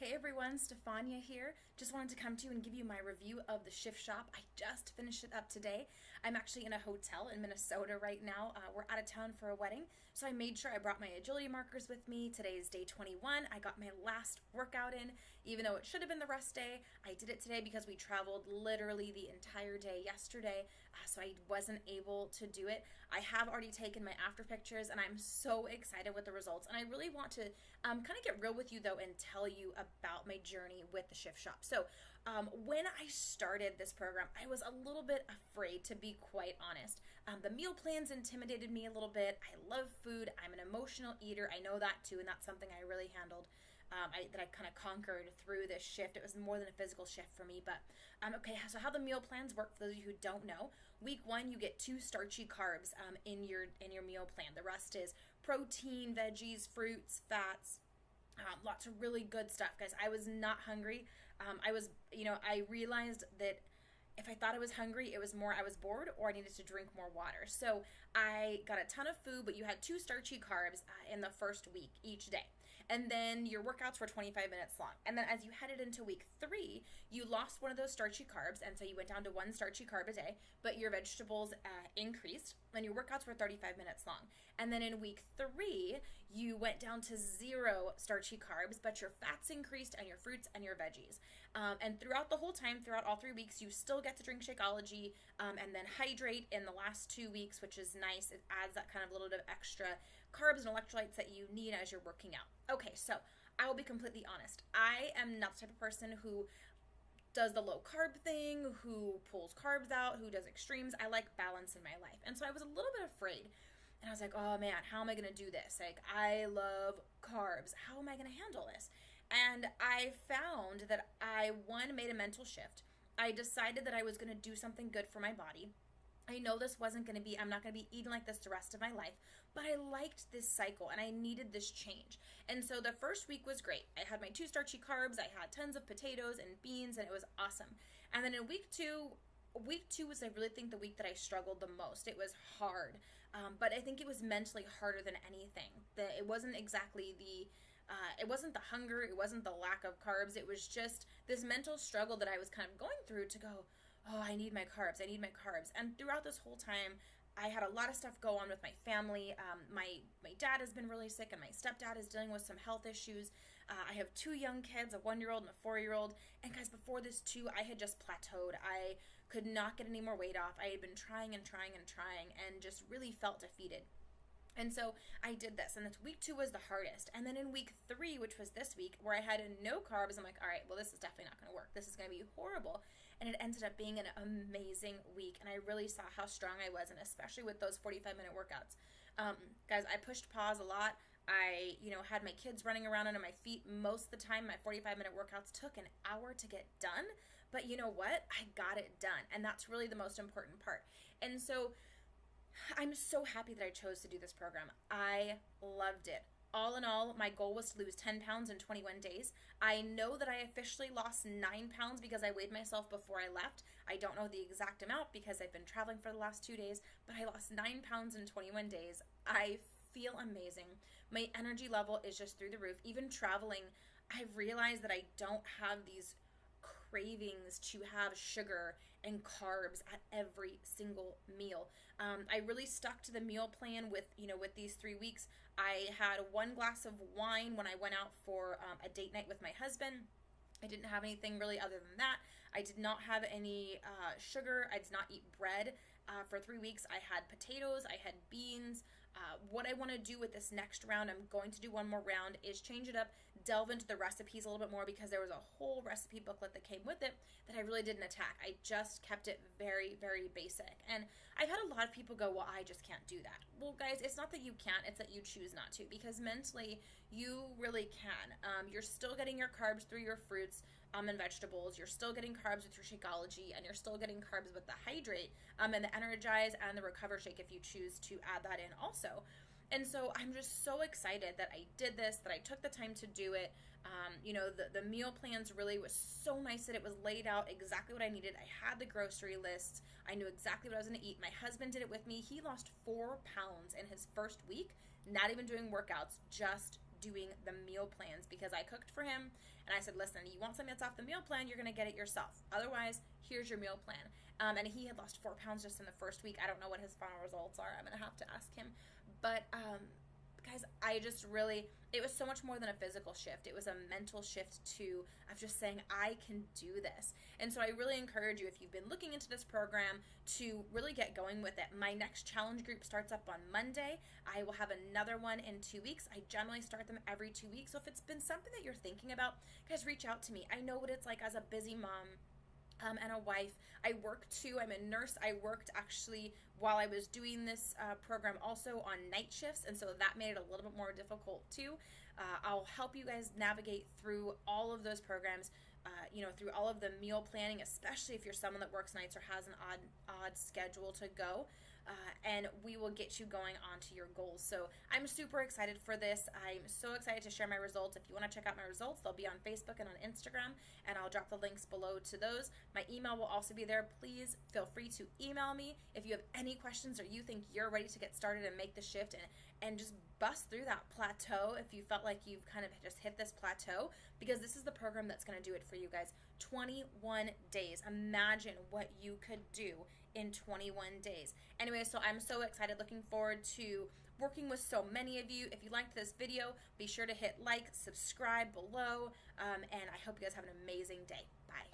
Hey everyone, Stefania here. Just wanted to come to you and give you my review of the Shift Shop. I just finished it up today. I'm actually in a hotel in Minnesota right now. We're out of town for a wedding, so I made sure I brought my agility markers with me. Today is day 21. I got my last workout in, even though it should have been the rest day. I did it today because we traveled literally the entire day yesterday, so I wasn't able to do it. I have already taken my after pictures, and I'm so excited with the results. And I really want to kind of get real with you though and tell you about my journey with the Shift Shop. So when I started this program, I was a little bit afraid, to be quite honest. The meal plans intimidated me a little bit. I love food. I'm an emotional eater. I know that too, and that's something I really handled. That I kind of conquered through this shift. It was more than a physical shift for me. But okay, so how the meal plans work, for those of you who don't know, week one you get 2 starchy carbs in your meal plan. The rest is protein, veggies, fruits, fats. Lots of really good stuff, guys. I was not hungry. I realized that if I thought I was hungry, it was more I was bored or I needed to drink more water. So I got a ton of food, but you had 2 starchy carbs in the first week each day. And then your workouts were 25 minutes long. And then as you headed into week 3, you lost one of those starchy carbs. And so you went down to 1 starchy carb a day, but your vegetables increased and your workouts were 35 minutes long. And then in week 3, you went down to 0 starchy carbs, but your fats increased and your fruits and your veggies. And throughout the whole time, throughout all 3 weeks, you still get to drink Shakeology and then hydrate in the last 2 weeks, which is nice. It adds that kind of little bit of extra carbs and electrolytes that you need as you're working out. Okay, so I will be completely honest. I am not the type of person who does the low carb thing, who pulls carbs out, who does extremes. I like balance in my life. And so I was a little bit afraid. And I was like, oh man, how am I going to do this? Like, I love carbs. How am I going to handle this? And I found that one, made a mental shift. I decided that I was going to do something good for my body. I know this wasn't going to be, I'm not going to be eating like this the rest of my life, but I liked this cycle and I needed this change. And so the first week was great. I had my 2 starchy carbs, I had tons of potatoes and beans, and it was awesome. And then in week two was, I really think, the week that I struggled the most. It was hard, but I think it was mentally harder than anything. It wasn't exactly it wasn't the hunger, it wasn't the lack of carbs, it was just this mental struggle that I was kind of going through to go, oh, I need my carbs. And throughout this whole time, I had a lot of stuff go on with my family. My dad has been really sick, and my stepdad is dealing with some health issues. I have 2 young kids, a 1-year-old and a 4-year-old. And guys, before this too, I had just plateaued. I could not get any more weight off. I had been trying and just really felt defeated. And so I did this, and week 2 was the hardest. And then in week 3, which was this week, where I had no carbs, I'm like, all right, well, this is definitely not going to work. This is going to be horrible. And it ended up being an amazing week, and I really saw how strong I was, and especially with those 45-minute workouts. Guys, I pushed pause a lot. I, had my kids running around under my feet. Most of the time, my 45-minute workouts took an hour to get done. But you know what? I got it done, and that's really the most important part. And so I'm so happy that I chose to do this program. I loved it. All in all, my goal was to lose 10 pounds in 21 days. I know that I officially lost 9 pounds because I weighed myself before I left. I don't know the exact amount because I've been traveling for the last 2 days, but I lost 9 pounds in 21 days. I feel amazing. My energy level is just through the roof. Even traveling, I've realized that I don't have these cravings to have sugar and carbs at every single meal. I really stuck to the meal plan with these 3 weeks. I had 1 glass of wine when I went out for a date night with my husband. I didn't have anything really other than that. I did not have any sugar. I did not eat bread for 3 weeks. I had potatoes. I had beans. What I want to do with this next round, I'm going to do one more round, is change it up, delve into the recipes a little bit more, because there was a whole recipe booklet that came with it that I really didn't attack. I just kept it very, very basic. And I've had a lot of people go, well, I just can't do that. Well, guys, it's not that you can't, it's that you choose not to, because mentally you really can. You're still getting your carbs through your fruits and vegetables. You're still getting carbs with your Shakeology, and you're still getting carbs with the Hydrate and the Energize and the Recover Shake if you choose to add that in also. And so I'm just so excited that I did this, that I took the time to do it. The meal plans really was so nice that it was laid out exactly what I needed. I had the grocery lists. I knew exactly what I was going to eat. My husband did it with me. He lost 4 pounds in his first week, not even doing workouts, just doing the meal plans because I cooked for him and I said, listen, you want something that's off the meal plan, you're going to get it yourself. Otherwise, here's your meal plan. And he had lost 4 pounds just in the first week. I don't know what his final results are. I'm going to have to ask him. But guys, I just really, it was so much more than a physical shift. It was a mental shift too, of just saying, I can do this. And so I really encourage you, if you've been looking into this program, to really get going with it. My next challenge group starts up on Monday. I will have another one in 2 weeks. I generally start them every 2 weeks. So if it's been something that you're thinking about, guys, reach out to me. I know what it's like as a busy mom and a wife. I work too. I'm a nurse. I worked actually while I was doing this program also on night shifts, and so that made it a little bit more difficult too. I'll help you guys navigate through all of those programs, through all of the meal planning, especially if you're someone that works nights or has an odd schedule to go. And we will get you going on to your goals. So I'm super excited for this. I'm so excited to share my results. If you want to check out my results, they'll be on Facebook and on Instagram, and I'll drop the links below to those. My email will also be there. Please feel free to email me if you have any questions or you think you're ready to get started and make the shift and just bust through that plateau if you felt like you've kind of just hit this plateau, because this is the program that's going to do it for you guys. 21 days. Imagine what you could do in 21 days. Anyway, so I'm so excited, looking forward to working with so many of you. If you liked this video, be sure to hit like, subscribe below, and I hope you guys have an amazing day. Bye.